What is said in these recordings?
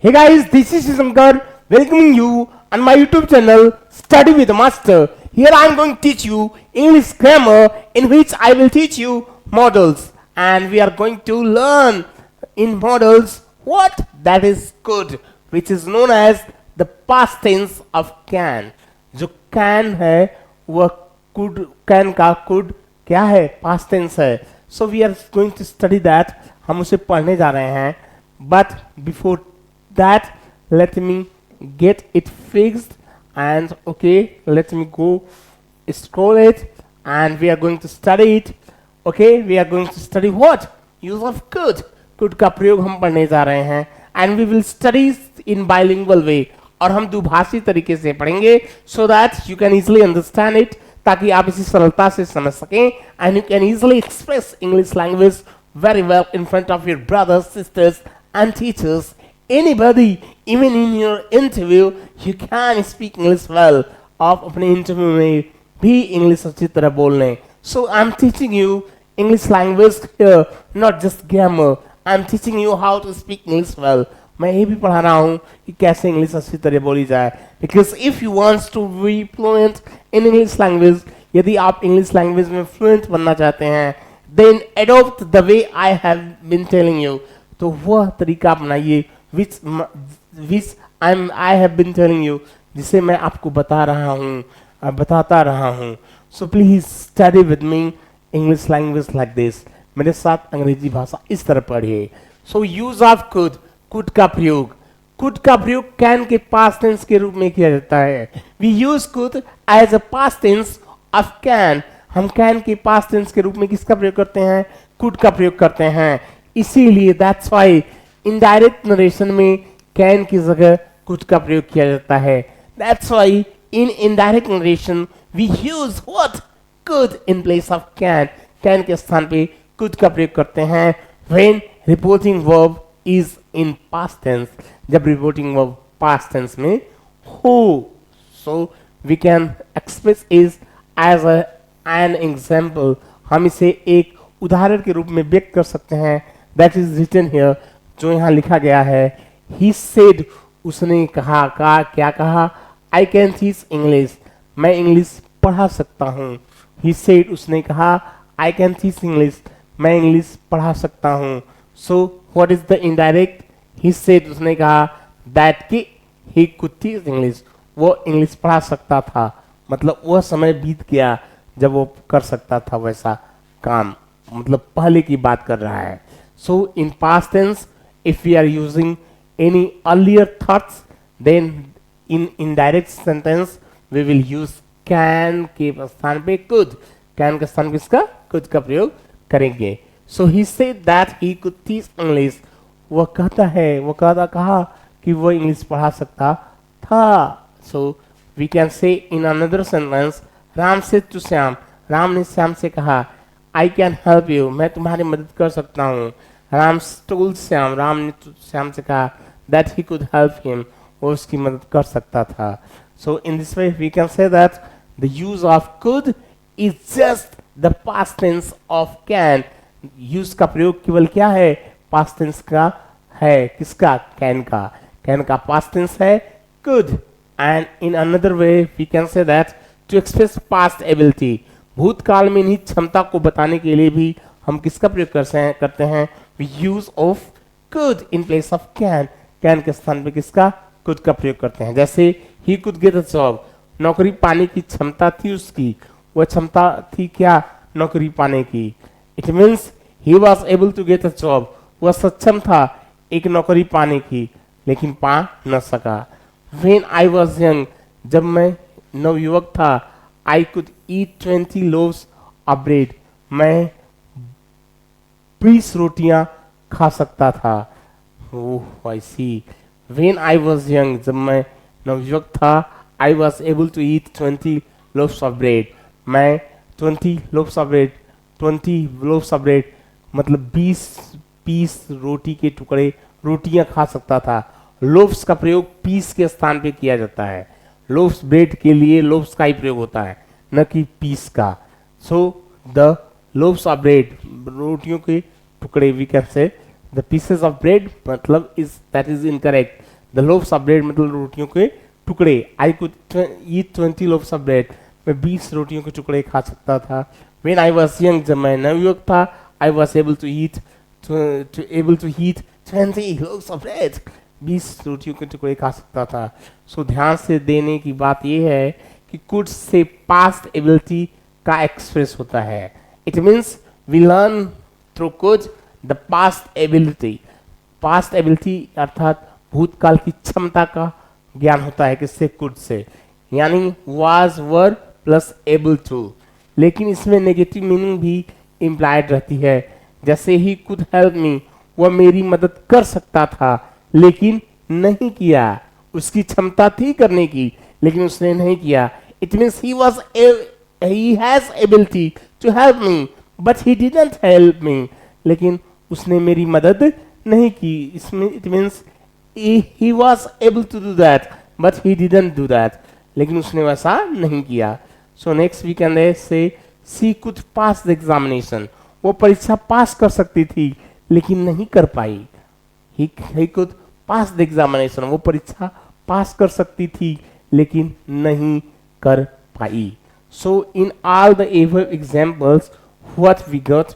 Hey guys, this is Shankar welcoming you on my YouTube channel Study with the Master. Here I am going to teach you English grammar, in which I will teach you modals, and we are going to learn in modals what that is could, which is known as the past tense of can. जो can है वह could, can का could क्या है, past tense है. So we are going to study that. हम उसे पढ़ने जा रहे हैं, but before that let me get it fixed, and okay, let me go scroll it, and we are going to study it. Okay, we are going to study what? Use of could. Could का प्रयोग हम पढ़ने जा रहे हैं, and we will study in bilingual way. और हम दुभाषी तरीके से पढ़ेंगे so that you can easily understand it, ताकि आप इसे सरलता से समझ सकें, and you can easily express English language very well in front of your brothers, sisters and teachers. Anybody, even in your interview, you can speak English well. आप अपने interview में भी इंग्लिश अच्छी तरह बोल लें. So I'm teaching you English language here, not just grammar. I'm teaching you how to speak English well. मैं ये भी पढ़ा रहा हूँ कि कैसे इंग्लिश अच्छी तरह बोली जाए. Because if you want to be fluent in English language, यदि आप इंग्लिश लैंग्वेज में फ्लुएंट बनना चाहते हैं, then adopt the way I have been telling you. तो वह तरीका अपनाइए which I have been telling you, जिसे मैं आपको बताता रहा हूँ. So please study with me English language like this. मेरे साथ अंग्रेजी भाषा इस तरह पढ़िए. So use of could. could का प्रयोग can के past tense के रूप में किया जाता है. We use could as a past tense of can. हम can के past tense के रूप में किसका प्रयोग करते हैं? could का प्रयोग करते हैं. इसीलिए that's why indirect narration में can की जगह could का प्रयोग किया जाता है. That's why in indirect narration we use what? could in place of can. can के स्थान पे could का प्रयोग करते हैं when reporting verb is in past tense. जब reporting verb past tense में हो. So we can express is as an example. हम इसे एक उदाहरण के रूप में व्यक्त कर सकते हैं. That is written here. जो यहाँ लिखा गया है. He said, उसने कहा क्या कहा? I can teach English. मैं इंग्लिश पढ़ा सकता हूँ. He said, उसने कहा I can teach English. मैं इंग्लिश पढ़ा सकता हूँ. So what is the indirect? He said, उसने कहा that कि he could teach English. वो इंग्लिश पढ़ा सकता था. मतलब वह समय बीत गया जब वो कर सकता था वैसा काम. मतलब पहले की बात कर रहा है. So in past tense, if we are using any earlier thoughts, then in indirect sentence we will use can के स्थान पे could. can के स्थान पे किसका? could का प्रयोग करेंगे. So he said that he could teach English. वह कहा कि वह इंग्लिश पढ़ा सकता था. So we can say in another sentence, Ram said to Shyam. Ram ने श्याम से कहा I can help you. मैं तुम्हारी मदद कर सकता हूँ. Ram told Shyam. राम ने श्याम से कहा that he could help him. वो उसकी मदद कर सकता था. So in this way we can say that the use of could is just the past tense of can. use का प्रयोग केवल क्या है? past tense का है. किसका? can का. can का past tense है could. And in another way we can say that to express past ability. भूतकाल में निहित क्षमता को बताने के लिए भी हम किसका प्रयोग करते हैं? we use of could in place of can. can के स्थान पे किसका? could का प्रयोग करते हैं. जैसे he could get a job. नौकरी पाने की क्षमता थी उसकी. वह क्षमता थी क्या? नौकरी पाने की. It means he was able to get a job. वह सक्षम था एक नौकरी पाने की, लेकिन पा न सका. When I was young, जब मैं नवयुवक था, I could eat 20 loaves of bread. मैं 20 रोटियां खा सकता था. Oh, I see. When I was young, जब मैं नवयुवक था, I was able to eat 20 loaves of bread. मैं 20 loaves of bread मतलब 20 रोटी के टुकड़े रोटियां खा सकता था. लोव्स का प्रयोग पीस के स्थान पे किया जाता है. लोव्स ब्रेड के लिए लोव्स का ही प्रयोग होता है, न कि पीस का. So the loaves of bread, रोटियों के टुकड़े, we can say the pieces of bread, मतलब that is incorrect. The loafs of bread मतलब रोटियों के टुकड़े। I could eat 20 loafs of bread, मैं 20 रोटियों के टुकड़े खा सकता था। व्हेन आई वाज यंग, जब मैं नवयुवक था, I was able to eat 20 loafs of bread, 20 रोटियों के टुकड़े खा सकता था। सो ध्यान से देने की बात यह है कि कुड से पास्ट एबिलिटी का एक्सप्रेस होता है। It means we learn through could the past ability. Past ability अर्थात भूतकाल की क्षमता का ज्ञान होता है किससे? कुड से, यानी was, were plus able to. लेकिन इसमें नेगेटिव मीनिंग भी इम्प्लाइड रहती है। जैसे ही कुड हेल्प मी, वह मेरी मदद कर सकता था लेकिन नहीं किया। उसकी क्षमता थी करने की लेकिन उसने नहीं किया। It means he has ability to help me but he didn't help me, लेकिन उसने मेरी मदद नहीं की। इसमें it means he was able to do that but he didn't do that, लेकिन उसने वैसा नहीं किया। So next we can say she could pass the examination, वो परीक्षा पास कर सकती थी लेकिन नहीं कर पाई। he could pass the examination, वो परीक्षा पास कर सकती थी लेकिन नहीं कर पाई। So in all the above examples, what we got?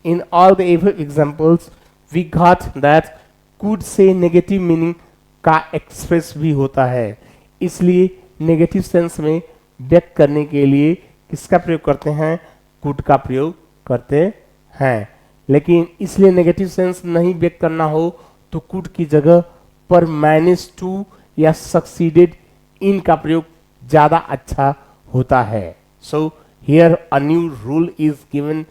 In all the above examples, we got that could से negative meaning का express भी होता है। इसलिए negative sense में व्यक्त करने के लिए किसका प्रयोग करते हैं? could का प्रयोग करते हैं। लेकिन इसलिए negative sense नहीं व्यक्त करना हो तो could की जगह पर -to या succeeded in का प्रयोग ज़्यादा अच्छा होता है। So here a new rule is given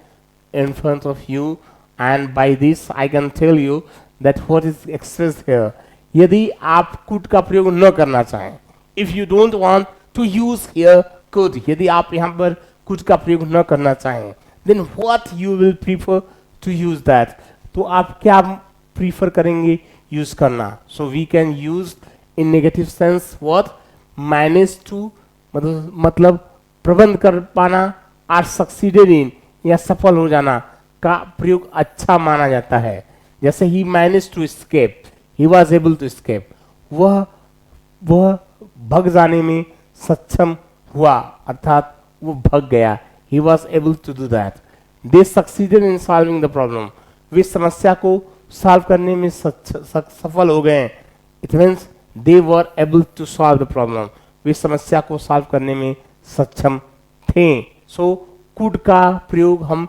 in front of you, and by this I can tell you that what is expressed here. यदि आप could का प्रयोग न करना चाहें, if you don't want to use here could, यदि आप यहाँ पर could का प्रयोग न करना चाहें, then what you will prefer to use that, तो आप क्या prefer करेंगे use करना? So we can use in negative sense what? -to मतलब प्रबंध कर पाना, आर सक्सीडेड इन या सफल हो जाना का प्रयोग अच्छा माना जाता है। जैसे ही manage to escape, he was able to escape, वह भग जाने में सक्षम हुआ अर्थात वो भग गया। He was able to do that. They succeeded in solving the problem, वे समस्या को सॉल्व करने में सफल हो गए। It means they were able to solve the problem, वे समस्या को सॉल्व करने में सक्षम थे। सो कुड का प्रयोग हम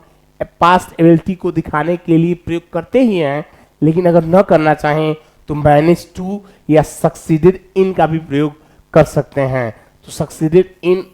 पास्ट एबिलिटी को दिखाने के लिए प्रयोग करते ही हैं, लेकिन अगर न करना चाहें तो मैनेज टू या सक्सीडेड इन का भी प्रयोग कर सकते हैं। तो succeeded in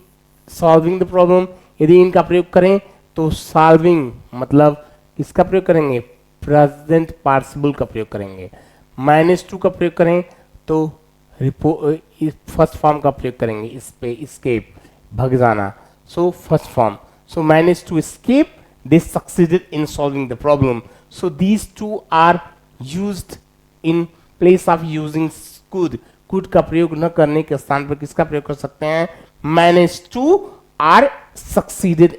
solving the problem, यदि इनका प्रयोग करें तो सॉल्विंग मतलब किसका प्रयोग करेंगे? प्रेजेंट पार्टिसिपल का प्रयोग करेंगे। माइनस टू का प्रयोग करें तो फर्स्ट फॉर्म का प्रयोग करेंगे, इस पे एस्केप भग जाना। So first form, so manage to escape, they succeeded in solving the problem. So these two are used in place of using could. Could का प्रयोग न करने के स्थान पर किसका प्रयोग कर सकते हैं? Manage to or succeeded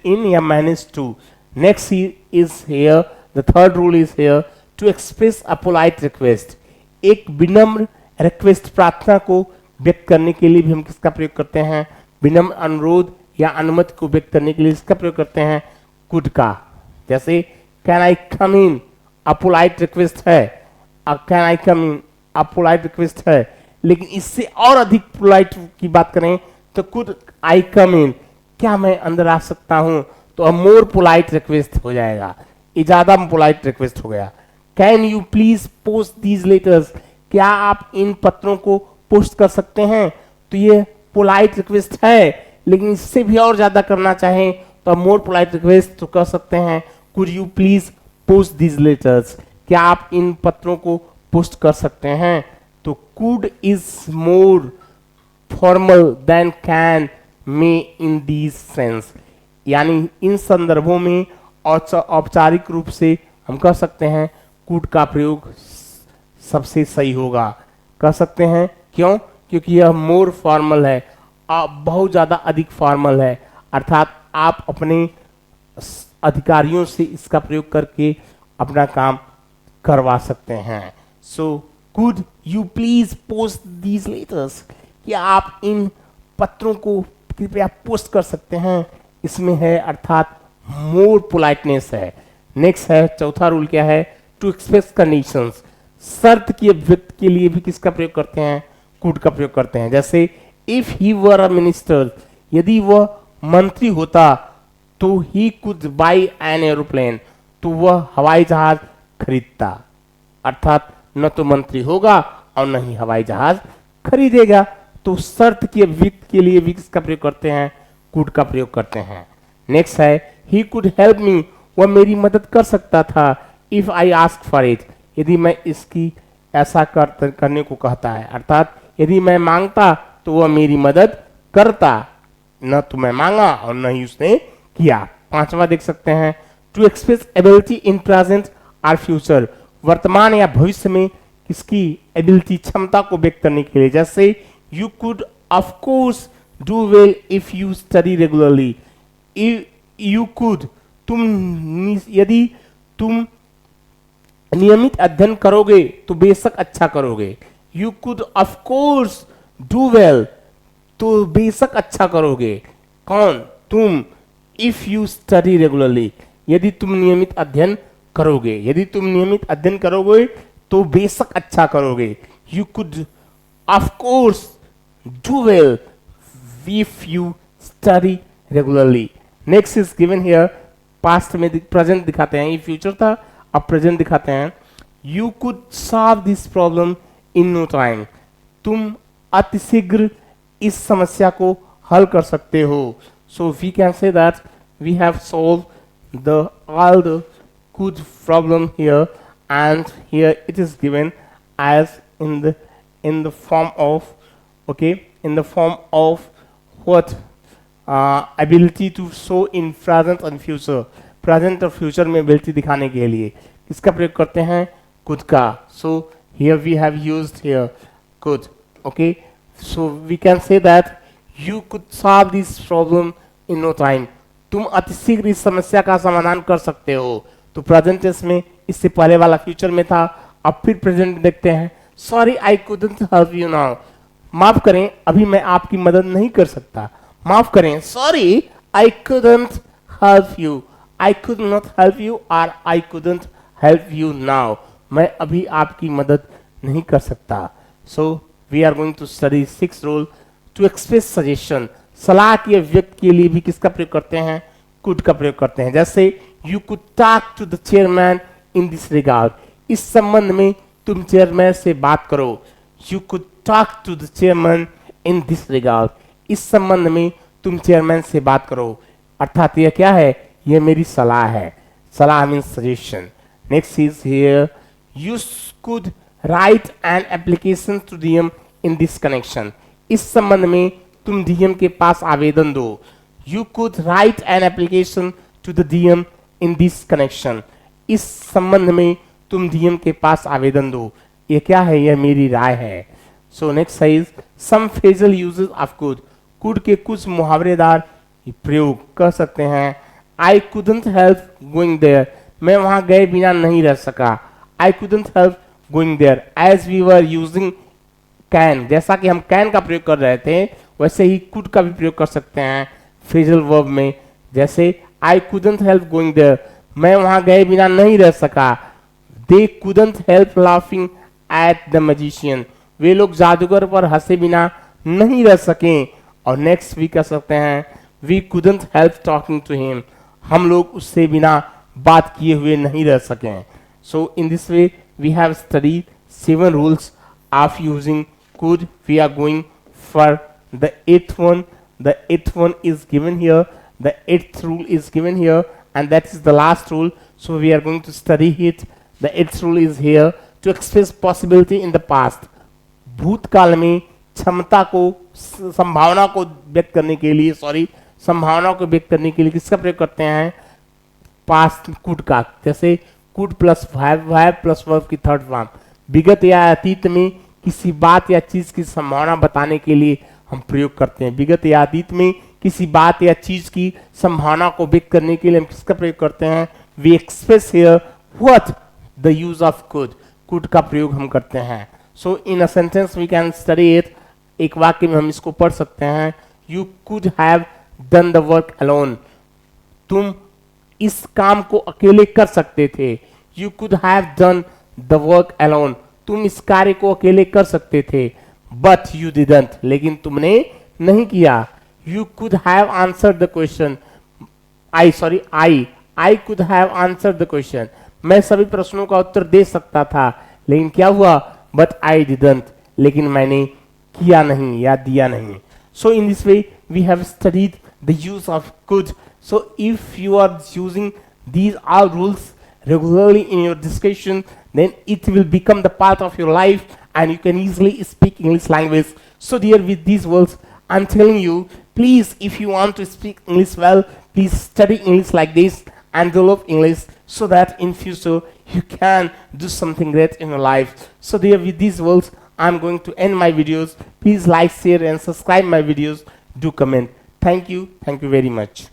in या manage to. Next is here the third rule is here to express a polite request. एक विनम्र रिक्वेस्ट प्रार्थना को व्यक्त करने के लिए भी हम किसका प्रयोग करते हैं? विनम्र अनुरोध या अनुमति को व्यक्त करने के लिए इसका प्रयोग करते हैं कुड का। जैसे can I come in, a polite request है। Can I come in, a polite request है, लेकिन इससे और अधिक पोलाइट की बात करें तो कुड आई कम इन, क्या मैं अंदर आ सकता हूं? तो अ मोर पोलाइट रिक्वेस्ट हो जाएगा, ये ज्यादा पोलाइट रिक्वेस्ट हो गया। Can you please post these letters, क्या आप इन पत्रों को पोस्ट कर सकते हैं? तो ये पोलाइट रिक्वेस्ट है, लेकिन इससे भी और ज्यादा करना चाहें तो मोर पोलाइट रिक्वेस्ट तो कर सकते हैं, could you please post these letters, क्या आप इन पत्रों को पोस्ट कर सकते हैं? तो could is more formal than can may in these sense, यानी इन संदर्भों में औपचारिक रूप से हम कह सकते हैं कुड का प्रयोग सबसे सही होगा। कह सकते हैं क्यों? क्योंकि यह मोर फॉर्मल है, बहुत ज़्यादा अधिक फॉर्मल है, अर्थात आप अपने अधिकारियों से इसका प्रयोग करके अपना काम करवा सकते हैं। So could you please post these letters, क्या आप इन पत्रों को कृपया पोस्ट कर सकते हैं, इसमें है अर्थात मोर पोलाइटनेस है। नेक्स्ट है चौथा रूल क्या है, टू एक्सप्रेस कंडीशंस, शर्त की अभिव्यक्ति के लिए भी किसका प्रयोग करते हैं, कुड का प्रयोग करते हैं। जैसे if he were a minister, यदि वह मंत्री होता तो he could by an aeroplane, तो वह हवाई जहाज खरीदता। अर्थात न तो मंत्री होगा और न ही हवाई जहाज खरीदेगा, तो शर्त की अभिव्यक्ति के लिए भी किसका प्रयोग करते हैं, कुड का प्रयोग करते हैं। नेक्स्ट है ही कुड हेल्प मी, वह मेरी मदद कर सकता था, if I ask for it, यदि मैं इसकी ऐसा करने को कहता है। अर्थात यदि मैं मांगता तो वह मेरी मदद करता, न तो मैं मांगा और न ही उसने किया। पांचवा देख सकते हैं, to express ability in present और फ्यूचर, वर्तमान या भविष्य में किसकी एबिलिटी, क्षमता को व्यक्त करने के लिए। जैसे you could of course do well if you study regularly, you could, यदि तुम नियमित अध्ययन करोगे तो बेशक अच्छा करोगे। You could of course do well, तो बेशक अच्छा करोगे। कौन, तुम। इफ यू स्टडी रेगुलरली, यदि तुम नियमित अध्ययन करोगे, यदि तुम नियमित अध्ययन करोगे तो बेशक अच्छा करोगे। You could of course do well if you study regularly. Next is given here, past में प्रेजेंट दिखाते हैं, ये फ्यूचर था, अब प्रेजेंट दिखाते हैं। You could solve this problem in no time, तुम अतिशीघ्र इस समस्या को हल कर सकते हो। So we can say that we have solve the all the could problem here, and here it is given as in the form of, okay, in the form of what, ability to show in present and future, present और future में ability दिखाने के लिए किसका प्रयोग करते हैं, could का। so here we have used here could, okay, so we can say that you could solve this problem in no time, तुम अतिशीघ्र इस समस्या का समाधान कर सकते हो। तो प्रेजेंट टेंस में, इससे पहले वाला फ्यूचर में था, अब फिर प्रेजेंट देखते हैं। Sorry I couldn't help you now, माफ करें अभी मैं आपकी मदद नहीं कर सकता। माफ करें, sorry I couldn't help you, I could not help you, और I couldn't help you now, मैं अभी आपकी मदद नहीं कर सकता। So we are going to study six rule to express suggestion, सलाह की अभिव्यक्ति के लिए भी किसका प्रयोग करते हैं, कुड का प्रयोग करते हैं। जैसे you could talk to the chairman in this regard, इस संबंध में तुम चेयरमैन से बात करो। You could talk to the chairman in this regard, इस संबंध में तुम चेयरमैन से बात करो। अर्थात यह क्या है, यह मेरी सलाह है। सलाह means suggestion. Next is here, you could write an application to DM in this connection, इस संबंध में तुम डीएम के पास आवेदन दो। You could write an application to the DM in this connection, इस संबंध में तुम डीएम के पास आवेदन दो। ये क्या है, यह मेरी राय है। So next is some phrasal uses of could, could के कुछ मुहावरेदार प्रयोग कर सकते हैं। I couldn't help going there, मैं वहां गए बिना नहीं रह सका। I couldn't help going there as we were using can, जैसा कि हम कैन का प्रयोग कर रहे थे वैसे ही कुड का भी प्रयोग कर सकते हैं फ्रेजल वर्ब में। जैसे I couldn't help going there, मैं वहां गए बिना नहीं रह सका। They couldn't help laughing at the magician, वे लोग जादूगर पर हंसे बिना नहीं रह सके। और नेक्स्ट भी कर सकते हैं, we couldn't help talking to him, हम लोग उससे बिना बात किए हुए नहीं रह सके। So in this way we have studied 7 rules of using could. We are going for the eighth one. The eighth one is given here, the eighth rule is given here, and that is the last rule, so we are going to study it. The eighth rule is here, to express possibility in the past, भूतकाल में क्षमता को, संभावना को व्यक्त करने के लिए, संभावना को व्यक्त करने के लिए किसका प्रयोग करते हैं, पास्ट कुड का। जैसे could plus verb plus verb की थर्ड फॉर्म, विगत या अतीत में किसी बात या चीज की संभावना बताने के लिए हम प्रयोग करते हैं। विगत या अतीत में किसी बात या चीज की संभावना को व्यक्त करने के लिए हम किसका प्रयोग करते हैं, we express here what, the use of could, could का प्रयोग हम करते हैं। So in a sentence we can study it. एक वाक्य में हम इसको पढ़ सकते हैं. You could have done the work alone. तुम इस काम को अकेले कर सकते थे. You could have done the work alone. तुम इस कार्य को अकेले कर सकते थे. But you didn't. लेकिन तुमने नहीं किया. You could have answered the question. I could have answered the question. मैं सभी प्रश्नों का उत्तर दे सकता था, लेकिन क्या हुआ? But I didn't. लेकिन मैंने किया नहीं या दिया नहीं. So in this way we have studied the use of could. So if you are using these all rules regularly in your discussion, then it will become the part of your life and you can easily speak English language. So dear, with these words, I'm telling you, please, if you want to speak English well, please study English like this and develop English so that in future you can do something great in your life. So dear, with these words, I'm going to end my videos. Please like, share and subscribe my videos. Do comment. Thank you very much.